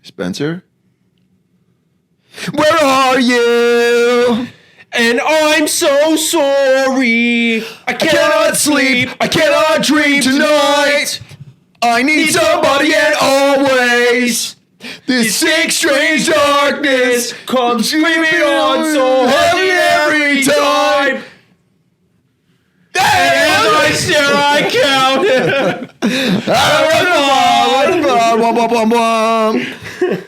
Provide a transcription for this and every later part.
Spencer? Where are you? And I'm so sorry. I cannot sleep. I cannot dream tonight. I need somebody and always. This sick, strange darkness comes creeping on so heavy every time. And I stare, I count.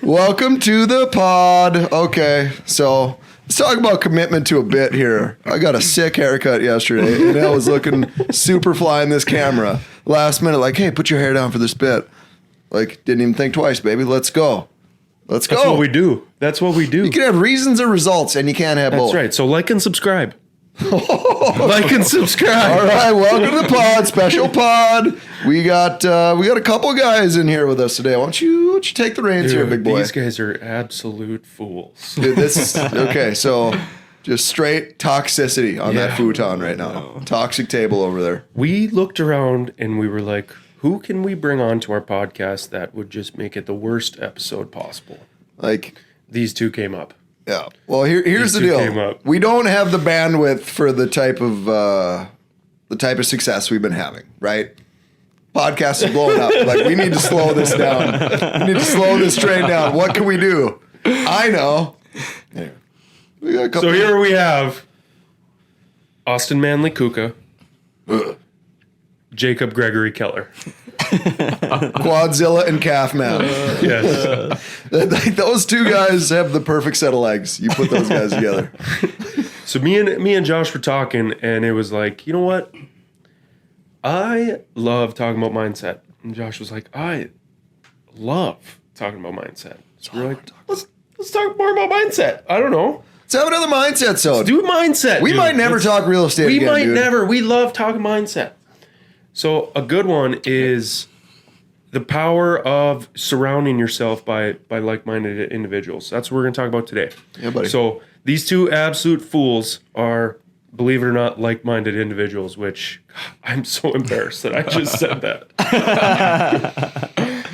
Welcome to the pod. Okay, so let's talk about commitment to a bit here. I got a sick haircut yesterday, and I was looking super fly in this camera. Last minute, like, hey, put your hair down for this bit. Like, didn't even think twice, baby. Let's go. Let's go. That's what we do. That's what we do. You can have reasons or results, and you can't have both. That's right. So like and subscribe. Like and subscribe. All right, welcome to the pod, special pod. We got a couple guys in here with us today. Why don't you take the reins here, big boy? These guys are absolute fools. Dude, okay. So just straight toxicity on that futon right now. Toxic table over there. We looked around and we were like, who can we bring on to our podcast that would just make it the worst episode possible? Like these two came up. Yeah. Well, here's the deal. We don't have the bandwidth for the type of success we've been having, right? Podcast is blowing up. Like, we need to slow this down. We need to slow this train down. What can we do? I know. Anyway, we got a couple. So here we have Austin Manley Cuka, Jacob Gregory Keller. Quadzilla and Calf Man. Yes. Like, those two guys have the perfect set of legs. You put those guys together. So me and Josh were talking, and it was like, you know what? I love talking about mindset. And Josh was like, I love talking about mindset. So we're like, let's talk more about mindset. I don't know. Let's have another mindset zone. Let's do mindset. We might never talk real estate again, We might dude. never. We love talking mindset. So a good one is the power of surrounding yourself by like-minded individuals. That's what we're going to talk about today. Yeah, buddy. So these two absolute fools are, believe it or not, like-minded individuals, which I'm so embarrassed that I just said that.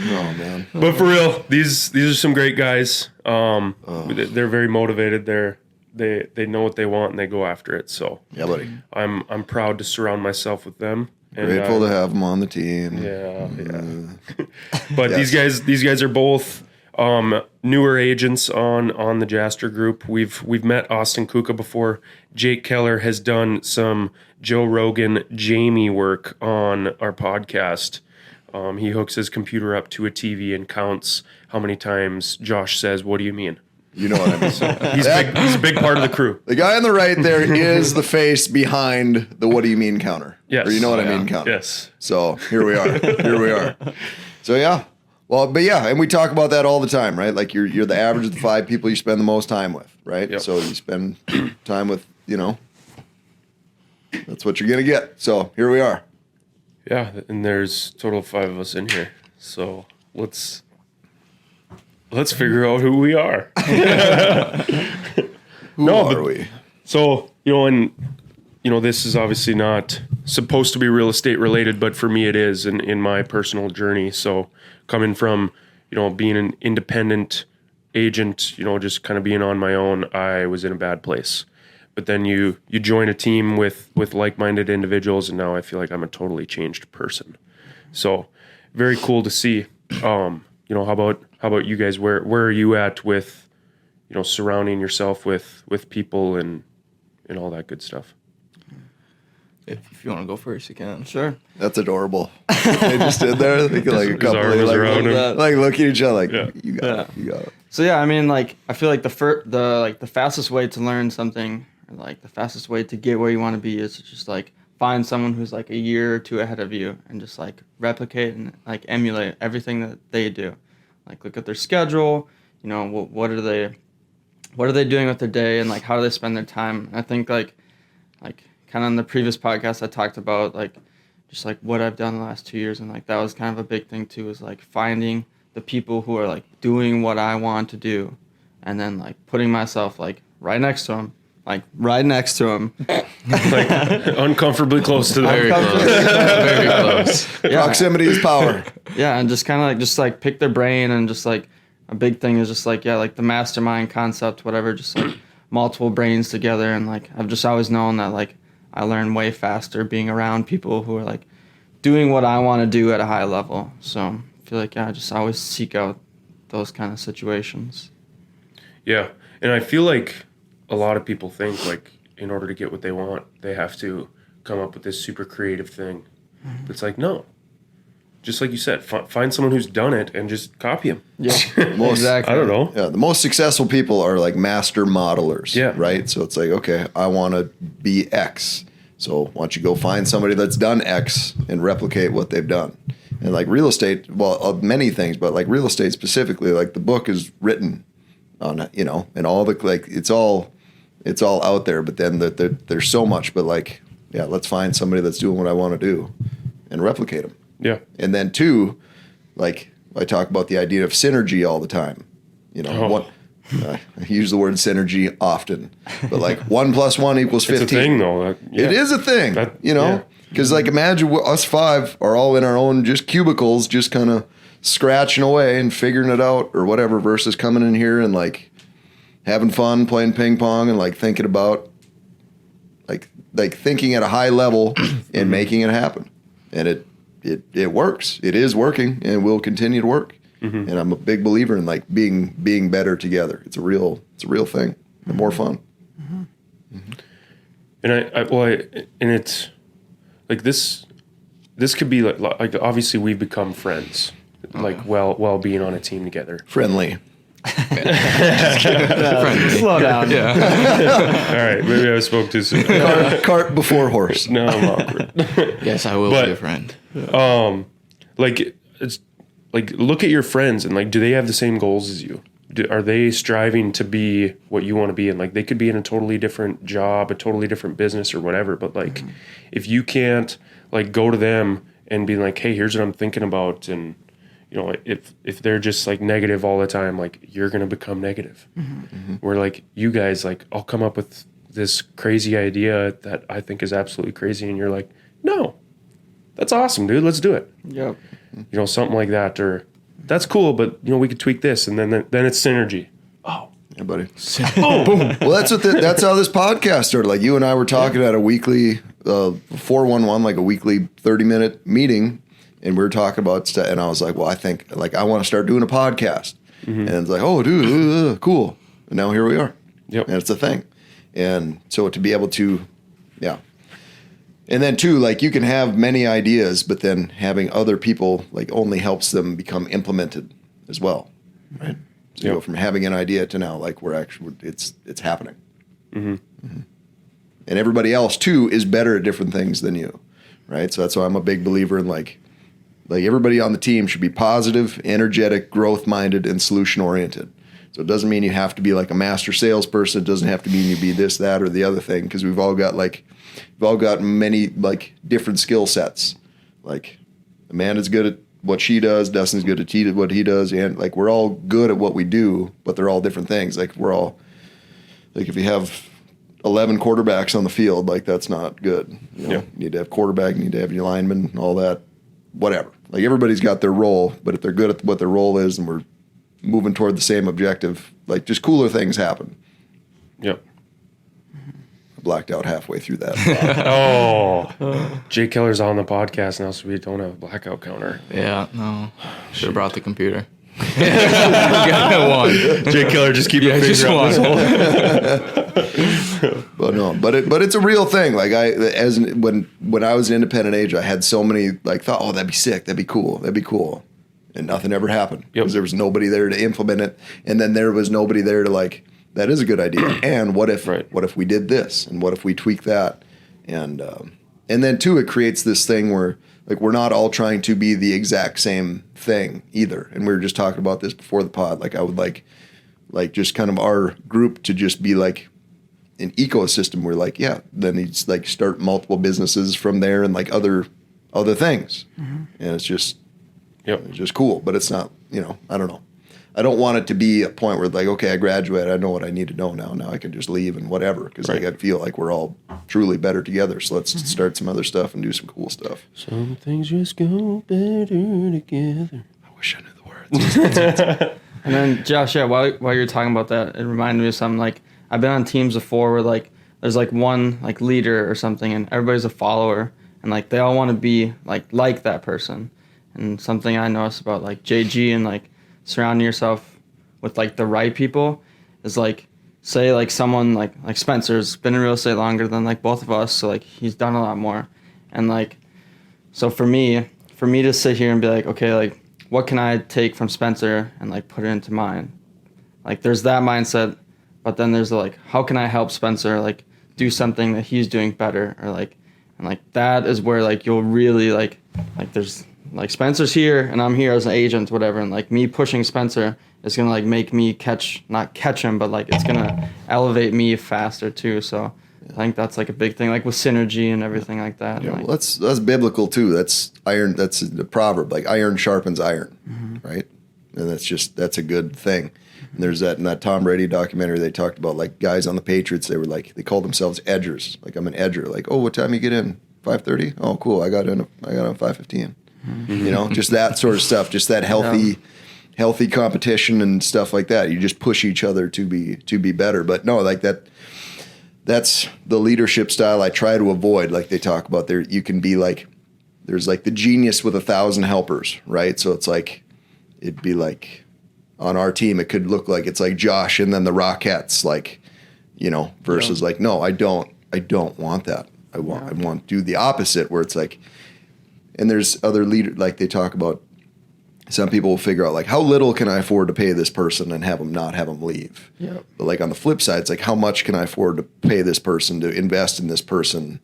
Oh, man. But for real, these are some great guys. They're very motivated. They know what they want and they go after it. So Yeah, buddy. I'm proud to surround myself with them. And, Grateful to have them on the team. Yeah. But yes. these guys are both newer agents on the Jaster group. We've met Austin Cuka before. Jake Keller has done some Joe Rogan, Jamie work on our podcast. He hooks his computer up to a TV and counts how many times Josh says, "What do you mean?" You know what I mean. So he's a big part of the crew. The guy on the right there is the face behind the "What do you mean" counter. Yes. Or you know what I mean counter. Yes. So here we are. So yeah. Well, but yeah, and we talk about that all the time, right? Like you're the average of the 5 people you spend the most time with, right? Yep. So you spend time with, that's what you're gonna get. So here we are. Yeah, and there's a total of 5 of us in here. So let's figure out who we are. Who are we? So, this is obviously not supposed to be real estate related, but for me it is in my personal journey. So coming from, being an independent agent, just kind of being on my own, I was in a bad place. But then you join a team with like-minded individuals, and now I feel like I'm a totally changed person. So very cool to see. How about you guys? Where are you at with, surrounding yourself with people and all that good stuff? If you want to go first, you can. Sure. That's adorable. They just stood there thinking like a couple of like looking at each other like you got it. So yeah, I mean, like I feel like the fastest way to learn something, or like the fastest way to get where you want to be, is to just like find someone who's like a year or two ahead of you and just like replicate and like emulate everything that they do. Like look at their schedule, what are they doing with their day, and like how do they spend their time. And I think like kind of in the previous podcast I talked about like just like what I've done the last 2 years, and like that was kind of a big thing too, is like finding the people who are like doing what I want to do, and then like putting myself like right next to them. Like uncomfortably close to them. Very close. Yeah. Proximity is power. Yeah, and just kind of like pick their brain and just like a big thing is just like, yeah, like the mastermind concept, whatever, just like multiple brains together. And like, I've just always known that like I learn way faster being around people who are like doing what I want to do at a high level. So I feel like, yeah, I just always seek out those kind of situations. Yeah. And I feel like a lot of people think like in order to get what they want, they have to come up with this super creative thing. But it's like, no. Just like you said, find someone who's done it and just copy them. Yeah, exactly. I don't know. Yeah, the most successful people are like master modelers. Yeah. Right? So it's like, okay, I want to be X. So why don't you go find somebody that's done X and replicate what they've done? And like real estate, well, many things, but like real estate specifically, like the book is written on, you know, and all the, like, it's all out there, but then there's so much, but like, yeah, let's find somebody that's doing what I want to do and replicate them. Yeah. And then two, like I talk about the idea of synergy all the time. You know, I use the word synergy often, but like 1 + 1 = 15. It's a thing though. It is a thing, you know, because like imagine us 5 are all in our own just cubicles, just kind of scratching away and figuring it out or whatever, versus coming in here and like having fun, playing ping pong and like thinking about like thinking at a high level and making it happen. And it works. It is working and will continue to work. Mm-hmm. And I'm a big believer in like being better together. It's a real thing and more fun. Mm-hmm. Mm-hmm. And it's like this could be like obviously we've become friends, like while being on a team together. Friendly. Slow down. Yeah. All right. Maybe I spoke too soon. Cart before horse. No, I'm awkward. Yes, I will be a friend. Like it's like look at your friends and like, do they have the same goals as you? Are they striving to be what you want to be in? Like they could be in a totally different job, a totally different business or whatever. But like, if you can't like go to them and be like, hey, here's what I'm thinking about, and you know, if they're just like negative all the time, like you're going to become negative. Mm-hmm. Where like you guys, like I'll come up with this crazy idea that I think is absolutely crazy. And you're like, no, that's awesome, dude. Let's do it. Yep. You know, something like that, or that's cool, but you know, we could tweak this, and then it's synergy. Oh, yeah, buddy. Boom. Well, that's how this podcast started. Like you and I were talking at a weekly 411, like a weekly 30-minute meeting. And we were talking about stuff, and I was like, well, I think, like, I want to start doing a podcast. Mm-hmm. And it's like, oh, dude, cool. And now here we are. Yep. And it's a thing. And so to be able to, yeah. And then, too, like, you can have many ideas, but then having other people, like, only helps them become implemented as well. Right? So you go from having an idea to now, like, we're actually, it's happening. Mm-hmm. Mm-hmm. And everybody else, too, is better at different things than you. Right? So that's why I'm a big believer in, like everybody on the team should be positive, energetic, growth-minded, and solution-oriented. So it doesn't mean you have to be like a master salesperson. It doesn't have to mean you be this, that, or the other thing, because we've all got many like different skill sets. Like Amanda's good at what she does, Dustin's good at what he does, and like we're all good at what we do, but they're all different things. Like we're all like if you have 11 quarterbacks on the field, like that's not good. You know? You need to have quarterback, you need to have your lineman, all that. Whatever. Like everybody's got their role, but if they're good at what their role is and we're moving toward the same objective, like just cooler things happen. Yep. I blacked out halfway through that. Jay Keller's on the podcast now, so we don't have a blackout counter. Yeah, no. Should have brought the computer. Jay Keller just keep your finger on this hole. But no, but it's a real thing. Like when I was an independent agent, I had so many like thought, oh, that'd be sick, that'd be cool, and nothing ever happened because there was nobody there to implement it, and then there was nobody there to like, that is a good idea, and what if we did this, and what if we tweak that, and then too, it creates this thing where like we're not all trying to be the exact same thing either, and we were just talking about this before the pod. Like I would like just kind of our group to just be like an ecosystem where like, yeah, then he's like start multiple businesses from there and like other things. Mm-hmm. And it's just, it's just cool, but it's not, you know, I don't know. I don't want it to be a point where like, okay, I graduated, I know what I need to know now. Now I can just leave and whatever. Because like, I feel like we're all truly better together. So let's start some other stuff and do some cool stuff. Some things just go better together. I wish I knew the words. And then Josh, yeah, while you're talking about that, it reminded me of something. Like I've been on teams before where like there's like one like leader or something, and everybody's a follower, and like they all want to be like that person. And something I noticed about like JG and like surrounding yourself with like the right people is like, say like someone like Spencer's been in real estate longer than like both of us, so like he's done a lot more, and like so for me to sit here and be like, okay, like what can I take from Spencer and like put it into mine? Like there's that mindset, but then there's the, like, how can I help Spencer like do something that he's doing better, or like, and like that is where like you'll really like there's like Spencer's here and I'm here as an agent, whatever, and like me pushing Spencer is gonna like make me not catch him, but like it's gonna elevate me faster too. So I think that's like a big thing, like with synergy and everything like that. Yeah, like, well, that's biblical too. That's iron. That's the proverb, like iron sharpens iron, right? And that's a good thing. And there's that in that Tom Brady documentary. They talked about like guys on the Patriots. They called themselves edgers. Like I'm an edger. Like, oh, what time you get in? 5:30. Oh, cool. I got on 5:15. You know, just that sort of stuff. Just that healthy competition and stuff like that. You just push each other to be better. But no, like that's the leadership style I try to avoid. Like they talk about there, you can be like, there's like the genius with 1,000 helpers, right? So it's like, it'd be like on our team, it could look like it's like Josh and then the Rockettes, like, you know, versus like, no, I don't want that. I want to do the opposite, where it's like, and there's other leaders, like they talk about, some people will figure out like, how little can I afford to pay this person and not have them leave? Yep. But like on the flip side, it's like, how much can I afford to pay this person, to invest in this person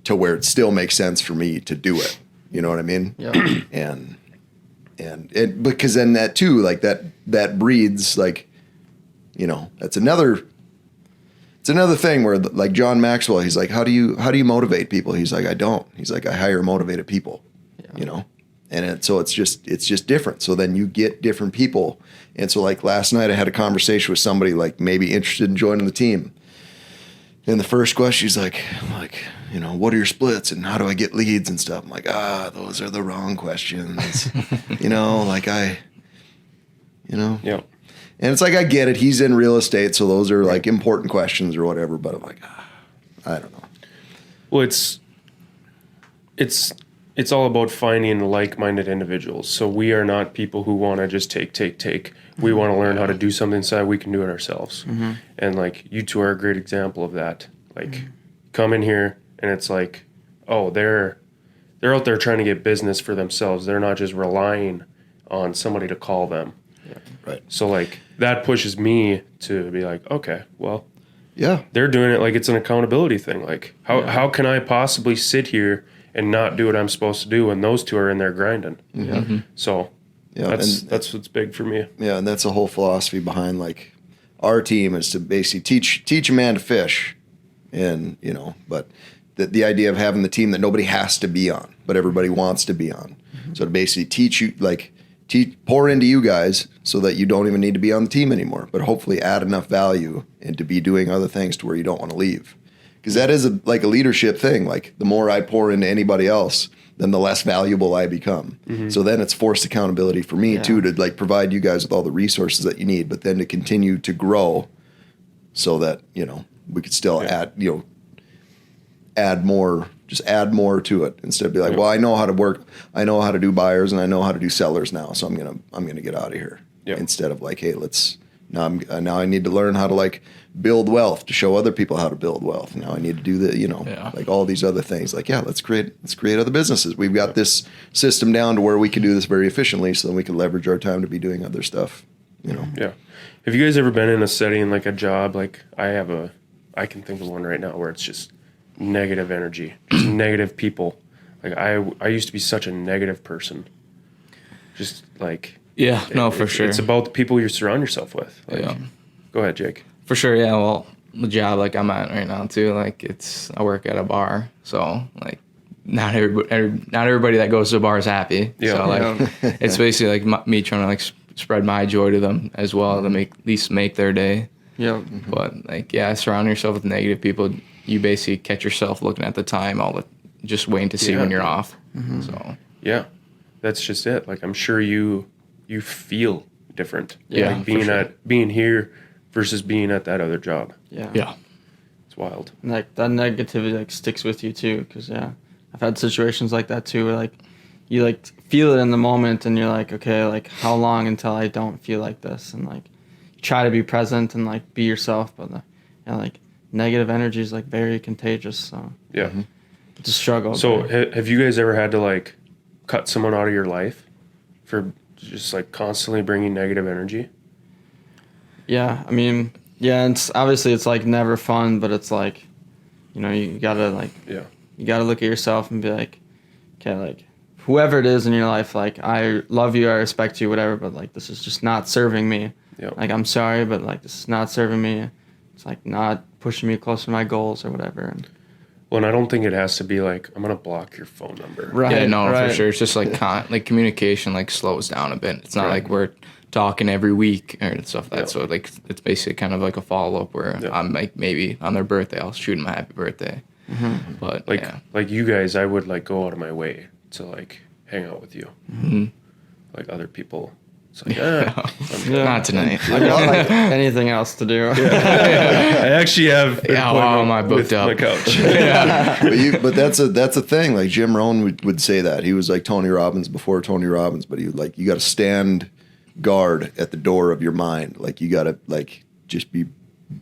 to where it still makes sense for me to do it? You know what I mean? Yeah. And because then that too, like that breeds like, you know, it's another thing where like John Maxwell, he's like, how do you motivate people? He's like, I don't. He's like, I hire motivated people, you know? And so it's just different. So then you get different people. And so like last night I had a conversation with somebody like maybe interested in joining the team. And the first question, he's like, you know, what are your splits and how do I get leads and stuff? I'm like, those are the wrong questions. You know, like Yeah. And it's like, I get it. He's in real estate. So those are like important questions or whatever. But I'm like, I don't know. Well, it's all about finding like-minded individuals. So we are not people who want to just take. We want to learn how to do something so that we can do it ourselves. Mm-hmm. And like you two are a great example of that. Like come in here and it's like, oh, they're out there trying to get business for themselves. They're not just relying on somebody to call them. Yeah. Right. So like that pushes me to be like, okay, well, yeah, they're doing it like it's an accountability thing. Like how can I possibly sit here and not do what I'm supposed to do when those two are in there grinding? Mm-hmm. So that's what's big for me. Yeah, and that's a whole philosophy behind like our team is to basically teach a man to fish, and you know, but the idea of having the team that nobody has to be on, but everybody wants to be on. Mm-hmm. So to basically teach you pour into you guys so that you don't even need to be on the team anymore, but hopefully add enough value and to be doing other things to where you don't want to leave. Because that is a leadership thing. Like the more I pour into anybody else, then the less valuable I become. Mm-hmm. So then it's forced accountability for me too, to like provide you guys with all the resources that you need, but then to continue to grow so that, you know, we could still add more to it instead of be like, well, I know how to work. I know how to do buyers and I know how to do sellers now. So I'm going to get out of here instead of like, hey, now I need to learn how to like build wealth to show other people how to build wealth. Now I need to do like all these other things. Like, let's create other businesses. We've got this system down to where we can do this very efficiently, so then we can leverage our time to be doing other stuff. You know. Yeah. Have you guys ever been in a setting like a job? Like I can think of one right now where it's just negative energy, just negative people. Like I used to be such a negative person. Just like. Yeah, for sure. It's about the people you surround yourself with. Like, Go ahead, Jake. For sure, yeah. Well, the job like I'm at right now too, like I work at a bar, so like not everybody that goes to a bar is happy. Yeah. So like it's basically like me trying to like spread my joy to them as well to at least make their day. Yeah. Mm-hmm. But like surround yourself with negative people. You basically catch yourself looking at the time just waiting to see when you're off. Mm-hmm. So that's just it. Like I'm sure you feel different. Yeah, like being here versus being at that other job. Yeah. It's wild. And like that negativity like sticks with you too, because I've had situations like that too, where like you like feel it in the moment, and you're like, okay, like how long until I don't feel like this, and like you try to be present and like be yourself, but like negative energy is like very contagious. So yeah, it's a struggle. So have you guys ever had to like cut someone out of your life for just like constantly bringing negative energy? Yeah, I mean, yeah, it's obviously it's like never fun, but it's like, you know, you gotta like, you gotta look at yourself and be like, okay, like whoever it is in your life, like I love you, I respect you, whatever, but like this is just not serving me. Like I'm sorry, but like this is not serving me. It's like not pushing me closer to my goals or whatever. And well, and I don't think it has to be like, I'm gonna block your phone number. Right. Yeah, no, for sure. It's just like like communication like slows down a bit. It's not like we're talking every week or stuff like that. So like it's basically kind of like a follow up where I'm like maybe on their birthday I'll shoot them a happy birthday. But like you guys, I would like go out of my way to like hang out with you. Like other people, it's like not tonight. I got like anything else to do. I actually have I booked up my couch. But that's a thing. Like Jim Rohn would say that he was like Tony Robbins before Tony Robbins, but he would like, you got to stand guard at the door of your mind. Like you got to like just be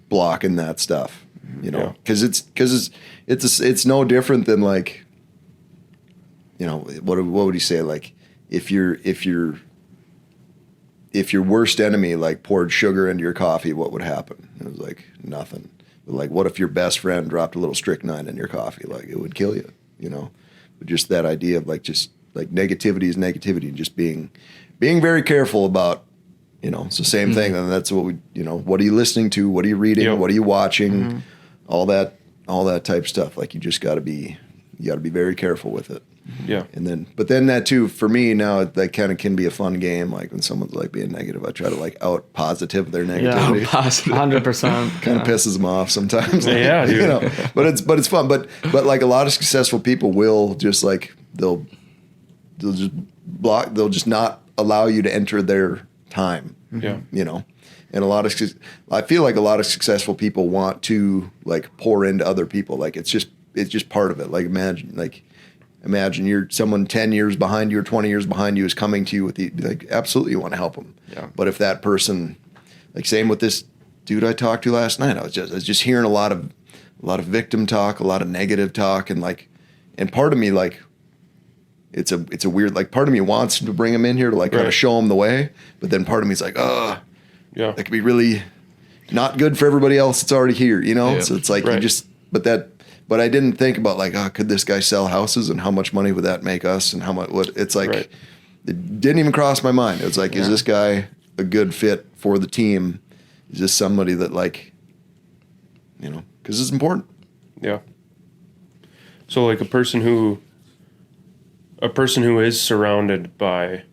blocking that stuff, you know, because it's no different than like, you know, what would he say? Like if your worst enemy like poured sugar into your coffee, what would happen? It was like nothing. But like, what if your best friend dropped a little strychnine in your coffee? Like it would kill you, you know. But just that idea of like just like negativity is negativity, and just being very careful about, you know, it's the same thing. And that's what we, you know, what are you listening to? What are you reading? What are you watching? All that type of stuff. Like you just got to be very careful with it. Yeah. But then that too, for me now, that kind of can be a fun game. Like when someone's like being negative, I try to like out positive their negativity. Yeah, 100%. Kind of pisses them off sometimes. Like, yeah, dude. You know, but it's fun. But like a lot of successful people will just like, they'll just block, they'll just not allow you to enter their time. Yeah. You know, and I feel like a lot of successful people want to like pour into other people. Like it's just part of it. Like imagine you're someone 10 years behind you or 20 years behind you is coming to you with like, absolutely you want to help them. Yeah. But if that person, like same with this dude I talked to last night, I was just hearing a lot of victim talk, a lot of negative talk. And like, and part of me, like, it's a weird, like part of me wants to bring him in here to like kind of show him the way. But then part of me is like, that could be really not good for everybody else that's already here, you know? Yeah. So it's like, but I didn't think about like, could this guy sell houses and how much money would that make us and how much, it's like, it didn't even cross my mind. It was like, is this guy a good fit for the team? Is this somebody that like, you know, because it's important. Yeah. So like a person who is surrounded by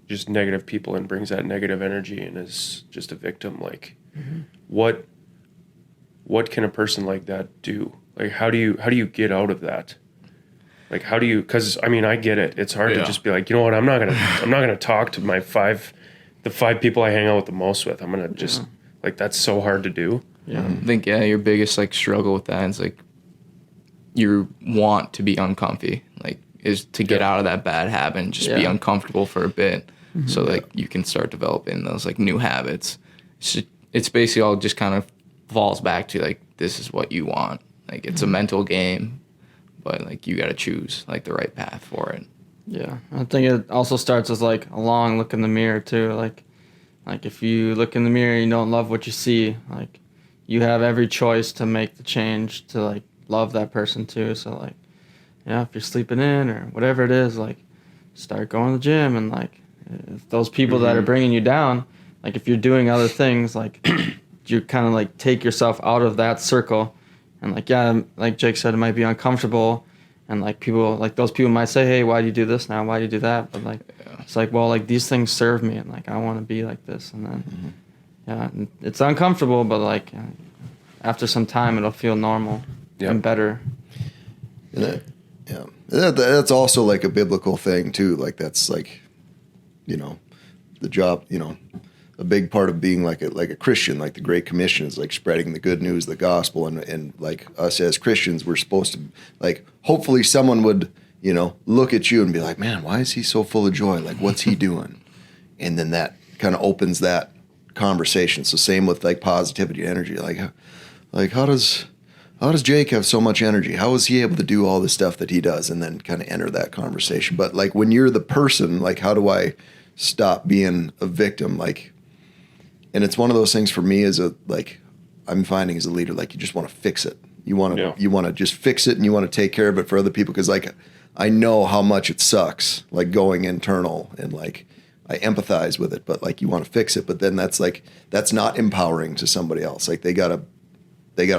just negative people and brings that negative energy and is just a victim, like what can a person like that do? Like, how do you get out of that? Like, how do you, cause I mean, I get it. It's hard to just be like, you know what? I'm not going to talk to the five people I hang out with the most with. I'm going to just like, that's so hard to do. Yeah. I think, your biggest like struggle with that is like, you want to be uncomfy, like is to get out of that bad habit and just be uncomfortable for a bit. So like you can start developing those like new habits. It's basically all just kind of falls back to like, this is what you want. Like it's a mental game, but like you got to choose like the right path for it. Yeah. I think it also starts with like a long look in the mirror too. Like if you look in the mirror and you don't love what you see, like you have every choice to make the change to like love that person too. So like, if you're sleeping in or whatever it is, like start going to the gym, and like if those people that are bringing you down, like if you're doing other things, like you kind of like take yourself out of that circle. And like, like Jake said, it might be uncomfortable. And like people, like those people might say, hey, why do you do this now? Why do you do that? But like, it's like, well, like these things serve me, and like I want to be like this. And then, it's uncomfortable, but like after some time, it'll feel normal and better. And that's also like a biblical thing too. Like that's like, you know, the job, you know, a big part of being like a Christian, like the Great Commission is like spreading the good news, the gospel, and like us as Christians, we're supposed to like, hopefully someone would, you know, look at you and be like, man, why is he so full of joy? Like, what's he doing? And then that kind of opens that conversation. So same with like positivity and energy. Like how does Jake have so much energy? How is he able to do all the stuff that he does? And then kind of enter that conversation. But like when you're the person, like how do I stop being a victim? Like, and it's one of those things for me as I'm finding as a leader, like you just want to fix it. You want to just fix it and you want to take care of it for other people. Cause like, I know how much it sucks, like going internal and like, I empathize with it, but like you want to fix it. But then that's not empowering to somebody else. Like they gotta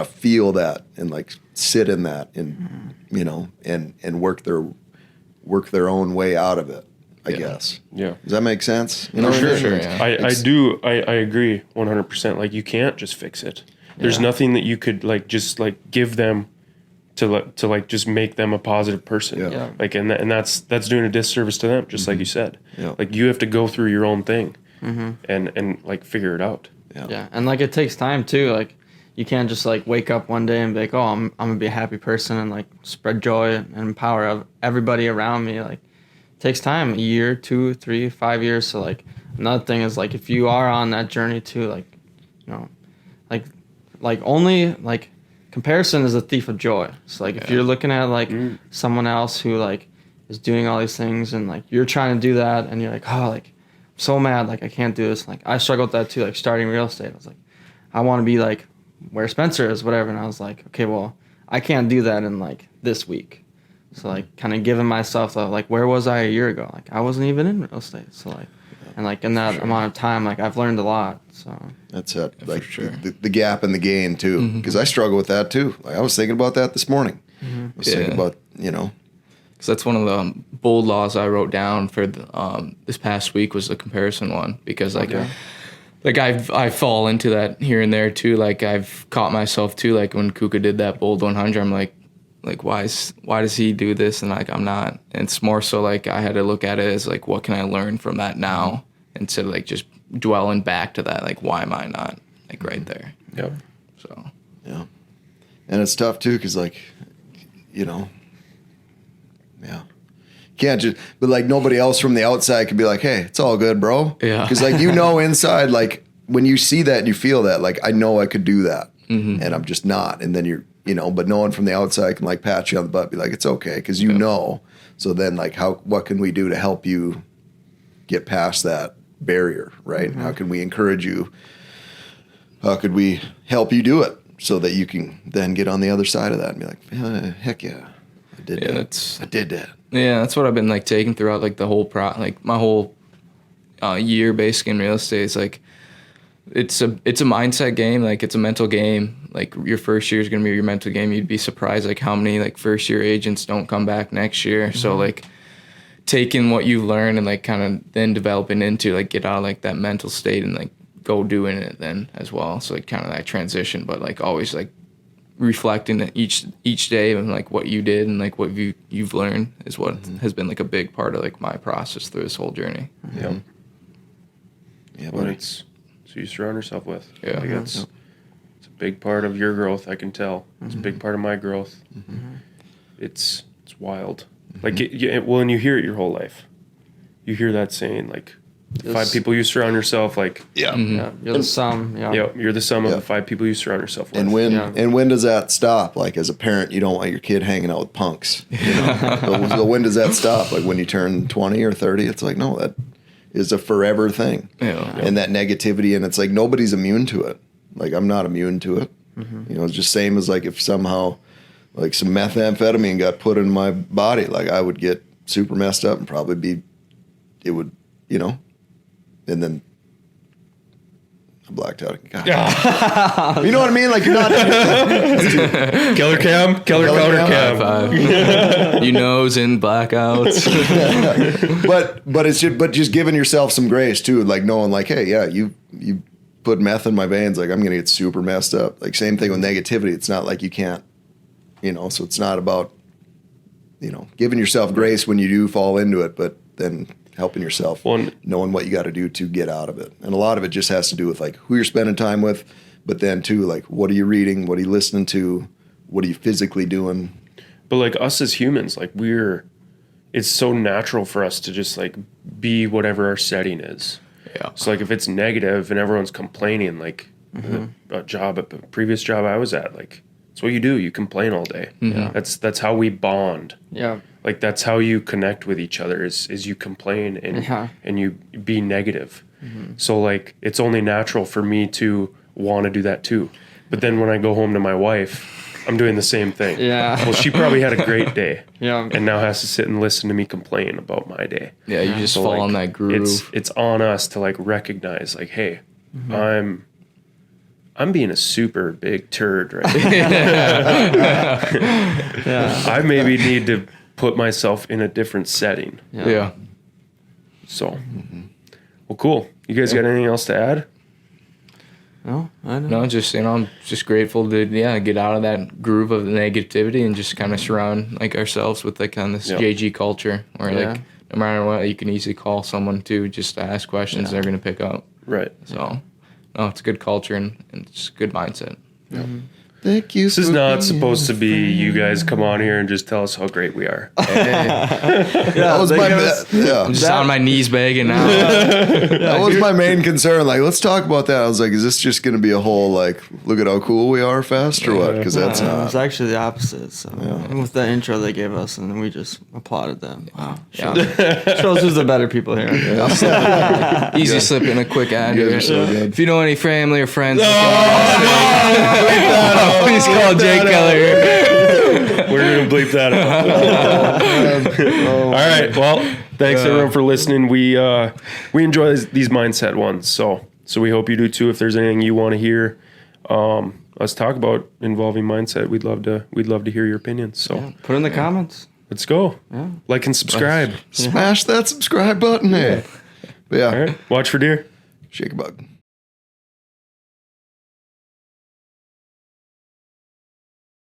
feel that and like sit in that and, you know, and work their own way out of it, I guess. Yeah. Does that make sense? You know, sure. Yeah. I agree 100%. Like you can't just fix it. There's nothing that you could like just like give them to like just make them a positive person. Yeah. Like and that's doing a disservice to them, just like you said. Yeah. Like you have to go through your own thing and like figure it out. Yeah. And like it takes time too. Like you can't just like wake up one day and be like, oh, I'm gonna be a happy person and like spread joy and empower everybody around me. Like it takes time, a year, 2, 3, 5 years. So like another thing is like if you are on that journey too, like, you know, like only like comparison is a thief of joy. So like if you're looking at like someone else who like is doing all these things and like you're trying to do that and you're like, oh, like I'm so mad, like I can't do this. Like I struggled with that too, like starting real estate. I was like, I want to be like where Spencer is, whatever. And I was like, okay, well, I can't do that in like this week. So like kind of giving myself the, like, where was I a year ago? Like I wasn't even in real estate. So like, and like in that amount of time, like I've learned a lot. So that's it. Like the gap and the gain too, because I struggle with that too. Like I was thinking about that this morning. I was thinking about, you know, because that's one of the bold laws I wrote down for this past week was the comparison one. Because like I fall into that here and there too. Like I've caught myself too. Like when Cuka did that bold 100, I'm like why does he do this and like I'm not? And it's more so like I had to look at it as like what can I learn from that now instead of like just dwelling back to that, like why am I not like right there? Yep. So yeah, and it's tough too because like, you know, can't just, but like nobody else from the outside could be like, hey, it's all good, bro. Yeah, because like you know inside, like when you see that and you feel that, like I know I could do that, and I'm just not, and then you're, you know, but no one from the outside can like pat you on the butt, be like it's okay because you know. So then like what can we do to help you get past that barrier, right? How can we encourage you? How could we help you do it so that you can then get on the other side of that and be like, heck yeah, I did that. I did that. Yeah, that's what I've been like taking throughout like the whole like my whole year basically in real estate. It's like it's a mindset game, like it's a mental game. Like your first year is gonna be your mental game. You'd be surprised like how many like first year agents don't come back next year. So like taking what you've learned and like kind of then developing into like get out of like that mental state and like go doing it then as well. So like kind of that transition, but like always like reflecting each day and like what you did and like what you've learned is what has been like a big part of like my process through this whole journey. Yeah, but it's who you surround yourself with. Yeah, like it's a big part of your growth. I can tell it's a big part of my growth. It's wild. Like well, and you hear it your whole life. You hear that saying like. The 5 people you surround yourself like you're the sum. You're the sum of the 5 people you surround yourself with. And when does that stop? Like as a parent, you don't want your kid hanging out with punks. You know? So when does that stop? Like when you turn 20 or 30, it's like no, that is a forever thing. And that negativity, and it's like nobody's immune to it. Like I'm not immune to it. You know, it's just same as like if somehow like some methamphetamine got put in my body, like I would get super messed up and probably it would, you know. And then I blacked out. God. You know what I mean? Like you're not Keller counter cam. You nose in blackouts. but just giving yourself some grace too, like knowing like, hey, yeah, you put meth in my veins, like I'm gonna get super messed up. Like same thing with negativity. It's not like you can't, you know, so it's not about, you know, giving yourself grace when you do fall into it, but then helping yourself, Well, knowing what you got to do to get out of it. And a lot of it just has to do with like who you're spending time with, but then too, like, what are you reading? What are you listening to? What are you physically doing? But like us as humans, like it's so natural for us to just like be whatever our setting is. Yeah. So like if it's negative and everyone's complaining, like a previous job I was at, like it's what you do. You complain all day. Yeah. That's how we bond. Yeah. Like that's how you connect with each other is you complain and you be negative. So like it's only natural for me to want to do that too. But then when I go home to my wife, I'm doing the same thing. Yeah. Well, she probably had a great day. Yeah. And now has to sit and listen to me complain about my day. Yeah, you just So, fall like, in that groove. It's on us to like recognize like, hey, I'm being a super big turd right now. Yeah. I maybe need to put myself in a different setting. Yeah. So, well, cool. You guys got anything else to add? No, I don't. No, just I'm just grateful to get out of that groove of the negativity and just kind of surround like ourselves with like kind of this JG culture where like no matter what you can easily call someone to just to ask questions they're gonna pick up. Right. So, no, it's a good culture and it's a good mindset. Thank you. This is not supposed to be you guys come on here and just tell us how great we are. That was my I'm just on my knees begging now. that was my main concern. Like, let's talk about that. I was like, is this just going to be a whole like, look at how cool we are fast or what? Because that's It not. was actually the opposite. So with the intro they gave us, and we just applauded them. Wow, shows who's the better people here. Easy slip in a quick ad You here. guys are so good. If you know any family or friends, please call Jake Keller. We're going to bleep that out. All right. Well, thanks everyone for listening. We enjoy these mindset ones. So we hope you do too. If there's anything you want to hear us talk about involving mindset, we'd love to hear your opinions. So Put in the comments. let's go. Yeah. Like and subscribe. Smash that subscribe button. Hey. But yeah. All right. Watch for deer. Shake a bug.